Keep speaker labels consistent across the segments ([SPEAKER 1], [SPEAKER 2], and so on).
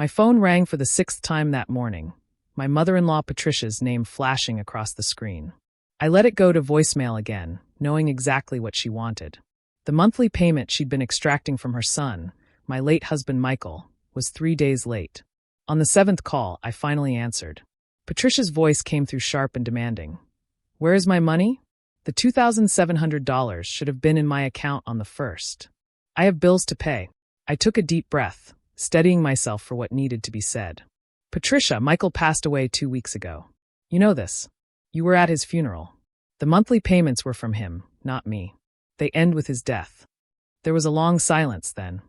[SPEAKER 1] My phone rang for the 6th time that morning, my mother-in-law Patricia's name flashing across the screen. I let it go to voicemail again, knowing exactly what she wanted. The monthly payment she'd been extracting from her son, my late husband Michael, was 3 days late. On the 7th call, I finally answered. Patricia's voice came through sharp and demanding. "Where is my money? The $2,700 should have been in my account on the 1st. I have bills to pay." I took a deep breath, steadying myself for what needed to be said. "Patricia, Michael passed away 2 weeks ago. You know this. You were at his funeral. The monthly payments were from him, not me. They end with his death." There was a long silence then.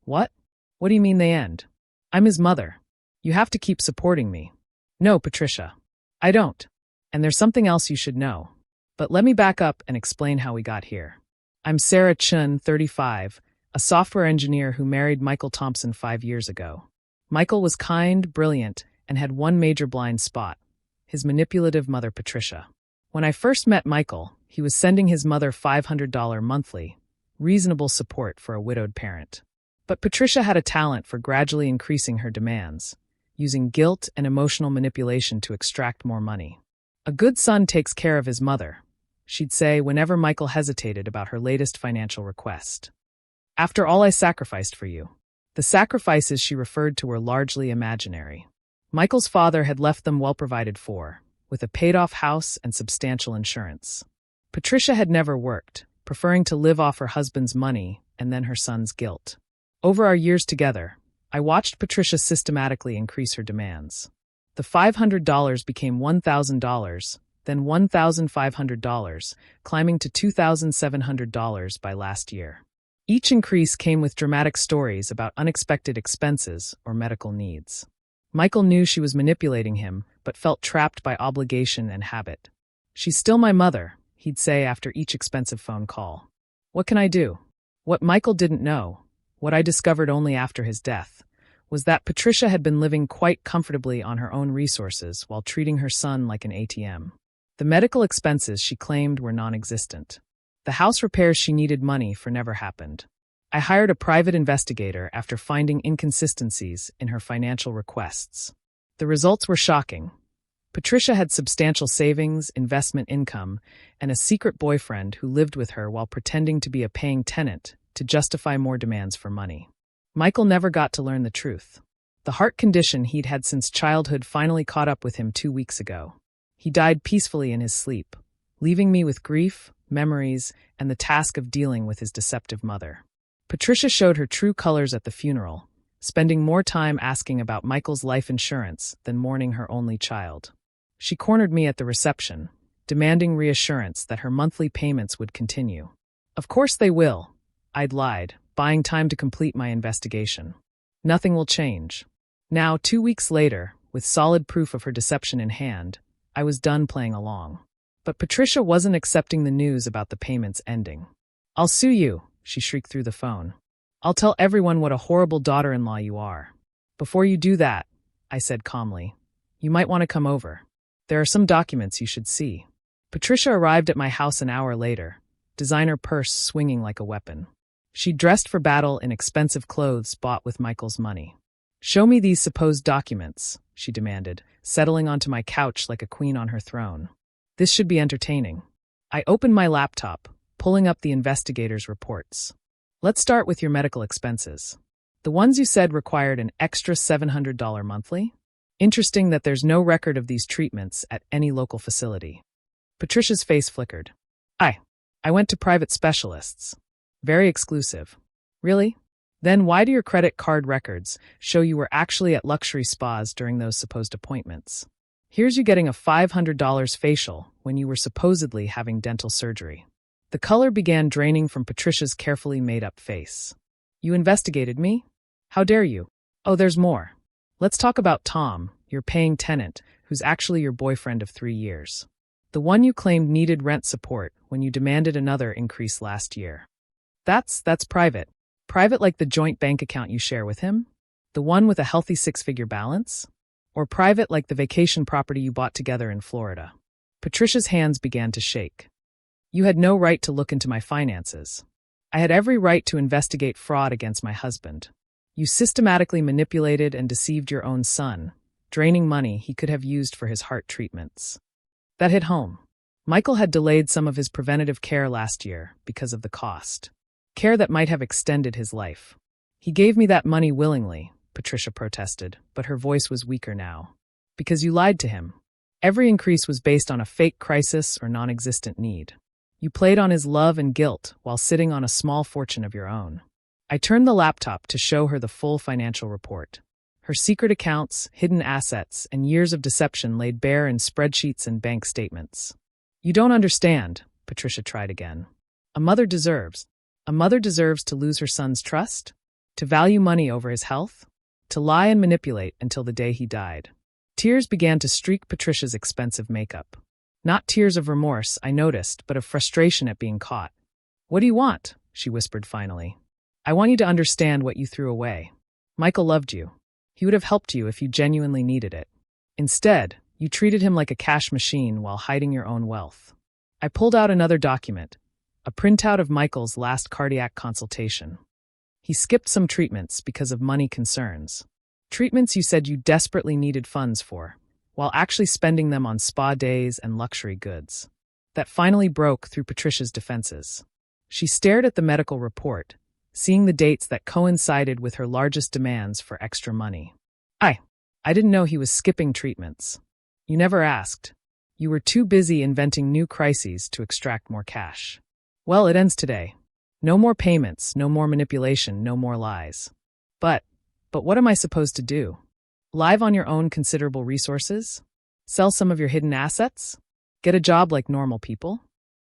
[SPEAKER 1] "What? What do you mean they end? I'm his mother. You have to keep supporting me." "No, Patricia. I don't. And there's something else you should know. But let me back up and explain how we got here. I'm Sarah Chun, 35, a software engineer who married Michael Thompson 5 years ago. Michael was kind, brilliant, and had one major blind spot: his manipulative mother Patricia. When I first met Michael, he was sending his mother $500 monthly, reasonable support for a widowed parent. But Patricia had a talent for gradually increasing her demands, using guilt and emotional manipulation to extract more money. "A good son takes care of his mother," she'd say whenever Michael hesitated about her latest financial request. "After all I sacrificed for you." The sacrifices she referred to were largely imaginary. Michael's father had left them well provided for, with a paid-off house and substantial insurance. Patricia had never worked, preferring to live off her husband's money and then her son's guilt. Over our years together, I watched Patricia systematically increase her demands. The $500 became $1,000, then $1,500, climbing to $2,700 by last year. Each increase came with dramatic stories about unexpected expenses or medical needs. Michael knew she was manipulating him, but felt trapped by obligation and habit. "She's still my mother," he'd say after each expensive phone call. "What can I do?" What Michael didn't know, what I discovered only after his death, was that Patricia had been living quite comfortably on her own resources while treating her son like an ATM. The medical expenses she claimed were non-existent. The house repairs she needed money for never happened. I hired a private investigator after finding inconsistencies in her financial requests. The results were shocking. Patricia had substantial savings, investment income, and a secret boyfriend who lived with her while pretending to be a paying tenant to justify more demands for money. Michael never got to learn the truth. The heart condition he'd had since childhood finally caught up with him 2 weeks ago. He died peacefully in his sleep, leaving me with grief, memories, and the task of dealing with his deceptive mother. Patricia showed her true colors at the funeral, spending more time asking about Michael's life insurance than mourning her only child. She cornered me at the reception, demanding reassurance that her monthly payments would continue. "Of course they will," I'd lied, buying time to complete my investigation. "Nothing will change." Now, 2 weeks later, with solid proof of her deception in hand, I was done playing along. But Patricia wasn't accepting the news about the payments ending. "I'll sue you," she shrieked through the phone. "I'll tell everyone what a horrible daughter-in-law you are." "Before you do that," I said calmly, "you might want to come over. There are some documents you should see." Patricia arrived at my house an hour later, designer purse swinging like a weapon. She dressed for battle in expensive clothes bought with Michael's money. "Show me these supposed documents," she demanded, settling onto my couch like a queen on her throne. "This should be entertaining." I opened my laptop, pulling up the investigator's reports. "Let's start with your medical expenses. The ones you said required an extra $700 monthly? Interesting that there's no record of these treatments at any local facility." Patricia's face flickered. I went to private specialists. Very exclusive." "Really? Then why do your credit card records show you were actually at luxury spas during those supposed appointments? Here's you getting a $500 facial when you were supposedly having dental surgery." The color began draining from Patricia's carefully made-up face. "You investigated me? How dare you? Oh, there's more. Let's talk about Tom, your paying tenant, who's actually your boyfriend of 3 years. The one you claimed needed rent support when you demanded another increase last year. That's private. Private like the joint bank account you share with him? The one with a healthy 6-figure balance? Or private like the vacation property you bought together in Florida?" Patricia's hands began to shake. "You had no right to look into my finances. I had every right to investigate fraud against my husband. You systematically manipulated and deceived your own son, draining money he could have used for his heart treatments. That hit home. Michael had delayed some of his preventative care last year because of the cost. Care that might have extended his life. He gave me that money willingly, Patricia protested, but her voice was weaker now. Because you lied to him. Every increase was based on a fake crisis or non-existent need. You played on his love and guilt while sitting on a small fortune of your own. I turned the laptop to show her the full financial report. Her secret accounts, hidden assets, and years of deception laid bare in spreadsheets and bank statements. You don't understand, Patricia tried again. A mother deserves to lose her son's trust? To value money over his health? To lie and manipulate until the day he died. Tears began to streak Patricia's expensive makeup. Not tears of remorse, I noticed, but of frustration at being caught. What do you want? She whispered finally. I want you to understand what you threw away. Michael loved you. He would have helped you if you genuinely needed it. Instead, you treated him like a cash machine while hiding your own wealth. I pulled out another document, a printout of Michael's last cardiac consultation. He skipped some treatments because of money concerns. Treatments you said you desperately needed funds for, while actually spending them on spa days and luxury goods. That finally broke through Patricia's defenses. She stared at the medical report, seeing the dates that coincided with her largest demands for extra money. I didn't know he was skipping treatments. You never asked. You were too busy inventing new crises to extract more cash. Well, it ends today. No more payments, no more manipulation, no more lies. But what am I supposed to do? Live on your own considerable resources? Sell some of your hidden assets? Get a job like normal people?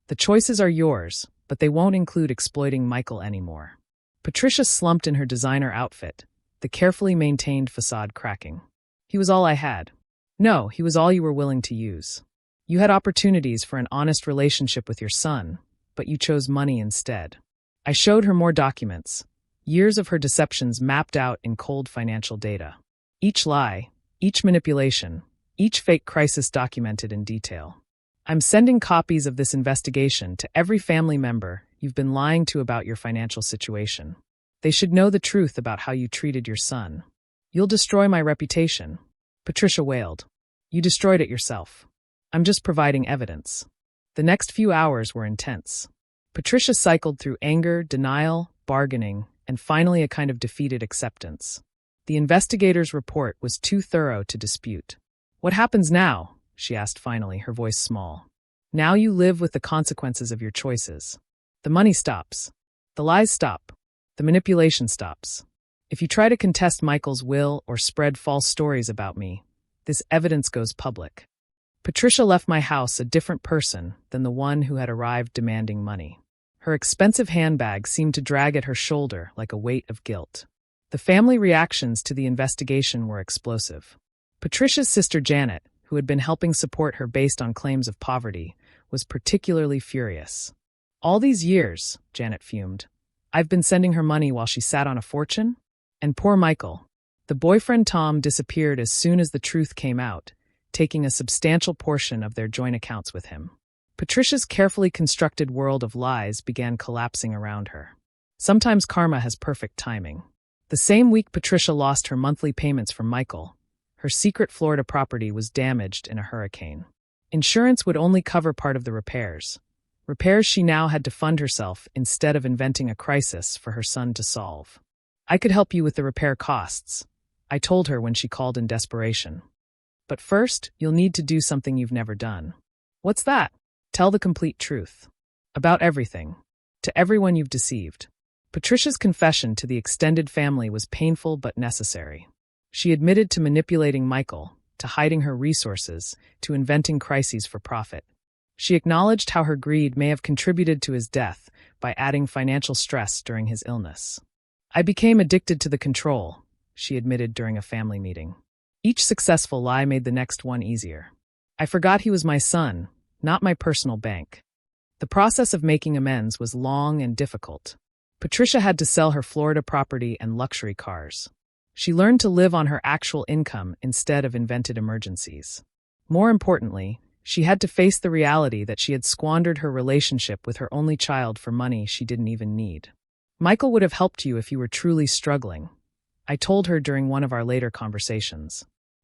[SPEAKER 1] The choices are yours, but they won't include exploiting Michael anymore. Patricia slumped in her designer outfit, the carefully maintained facade cracking. He was all I had. No, he was all you were willing to use. You had opportunities for an honest relationship with your son, but you chose money instead. I showed her more documents, years of her deceptions mapped out in cold financial data. Each lie, each manipulation, each fake crisis documented in detail. I'm sending copies of this investigation to every family member you've been lying to about your financial situation. They should know the truth about how you treated your son. You'll destroy my reputation. Patricia wailed. You destroyed it yourself. I'm just providing evidence. The next few hours were intense. Patricia cycled through anger, denial, bargaining, and finally a kind of defeated acceptance. The investigator's report was too thorough to dispute. What happens now? She asked finally, her voice small. Now you live with the consequences of your choices. The money stops. The lies stop. The manipulation stops. If you try to contest Michael's will or spread false stories about me, this evidence goes public. Patricia left my house a different person than the one who had arrived demanding money. Her expensive handbag seemed to drag at her shoulder like a weight of guilt. The family reactions to the investigation were explosive. Patricia's sister Janet, who had been helping support her based on claims of poverty, was particularly furious. All these years, Janet fumed, I've been sending her money while she sat on a fortune? And poor Michael. The boyfriend Tom disappeared as soon as the truth came out, taking a substantial portion of their joint accounts with him. Patricia's carefully constructed world of lies began collapsing around her. Sometimes karma has perfect timing. The same week Patricia lost her monthly payments from Michael, her secret Florida property was damaged in a hurricane. Insurance would only cover part of the repairs. Repairs she now had to fund herself instead of inventing a crisis for her son to solve. I could help you with the repair costs, I told her when she called in desperation. But first, you'll need to do something you've never done. What's that? Tell the complete truth. About everything. To everyone you've deceived. Patricia's confession to the extended family was painful but necessary. She admitted to manipulating Michael, to hiding her resources, to inventing crises for profit. She acknowledged how her greed may have contributed to his death by adding financial stress during his illness. I became addicted to the control, she admitted during a family meeting. Each successful lie made the next one easier. I forgot he was my son, not my personal bank. The process of making amends was long and difficult. Patricia had to sell her Florida property and luxury cars. She learned to live on her actual income instead of invented emergencies. More importantly, she had to face the reality that she had squandered her relationship with her only child for money she didn't even need. Michael would have helped you if you were truly struggling. I told her during one of our later conversations.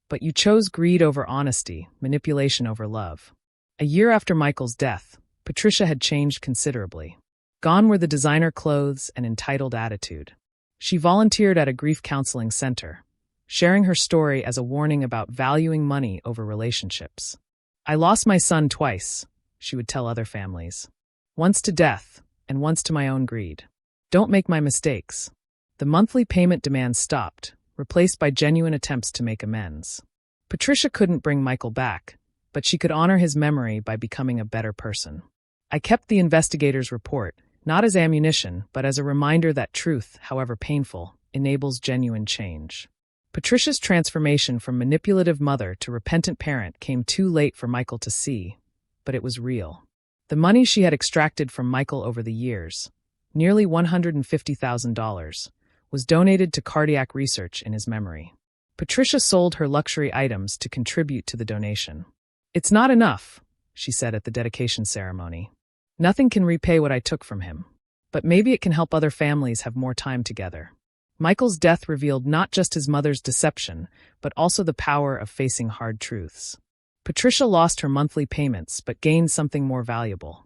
[SPEAKER 1] But you chose greed over honesty, manipulation over love. A year after Michael's death, Patricia had changed considerably. Gone were the designer clothes and entitled attitude. She volunteered at a grief counseling center, sharing her story as a warning about valuing money over relationships. I lost my son twice, she would tell other families. Once to death, and once to my own greed. Don't make my mistakes. The monthly payment demands stopped, replaced by genuine attempts to make amends. Patricia couldn't bring Michael back, but she could honor his memory by becoming a better person. I kept the investigator's report, not as ammunition, but as a reminder that truth, however painful, enables genuine change. Patricia's transformation from manipulative mother to repentant parent came too late for Michael to see, but it was real. The money she had extracted from Michael over the years, nearly $150,000, was donated to cardiac research in his memory. Patricia sold her luxury items to contribute to the donation. "It's not enough," she said at the dedication ceremony. "Nothing can repay what I took from him. But maybe it can help other families have more time together." Michael's death revealed not just his mother's deception, but also the power of facing hard truths. Patricia lost her monthly payments but gained something more valuable: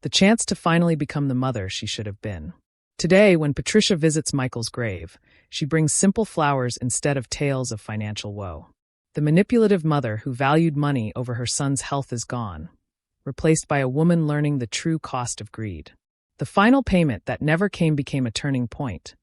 [SPEAKER 1] the chance to finally become the mother she should have been. Today, when Patricia visits Michael's grave, she brings simple flowers instead of tales of financial woe. The manipulative mother who valued money over her son's health is gone, replaced by a woman learning the true cost of greed. The final payment that never came became a turning point,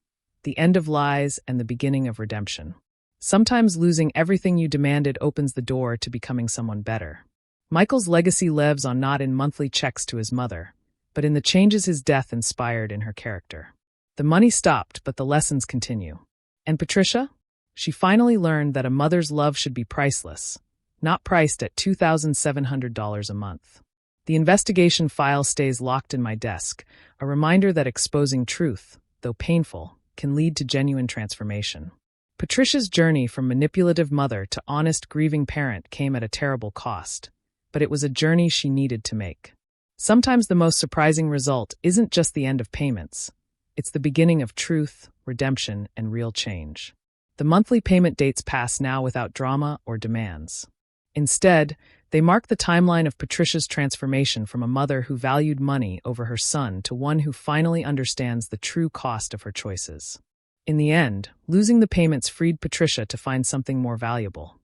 [SPEAKER 1] the end of lies and the beginning of redemption. Sometimes losing everything you demanded opens the door to becoming someone better. Michael's legacy lives on not in monthly checks to his mother, but in the changes his death inspired in her character. The money stopped, but the lessons continue. And Patricia? She finally learned that a mother's love should be priceless, not priced at $2,700 a month. The investigation file stays locked in my desk, a reminder that exposing truth, though painful, can lead to genuine transformation. Patricia's journey from manipulative mother to honest, grieving parent came at a terrible cost, but it was a journey she needed to make. Sometimes the most surprising result isn't just the end of payments. It's the beginning of truth, redemption, and real change. The monthly payment dates pass now without drama or demands. Instead, they mark the timeline of Patricia's transformation from a mother who valued money over her son to one who finally understands the true cost of her choices. In the end, losing the payments freed Patricia to find something more valuable: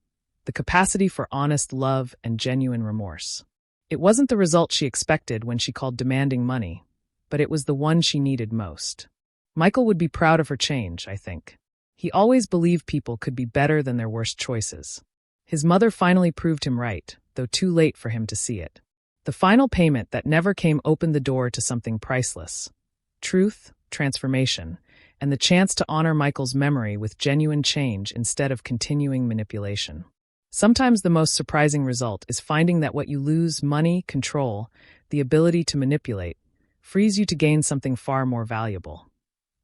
[SPEAKER 1] the capacity for honest love and genuine remorse. It wasn't the result she expected when she called demanding money, but it was the one she needed most. Michael would be proud of her change, I think. He always believed people could be better than their worst choices. His mother finally proved him right, though too late for him to see it. The final payment that never came opened the door to something priceless: truth, transformation, and the chance to honor Michael's memory with genuine change instead of continuing manipulation. Sometimes the most surprising result is finding that what you lose, money, control, the ability to manipulate, frees you to gain something far more valuable: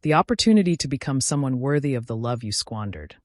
[SPEAKER 1] the opportunity to become someone worthy of the love you squandered.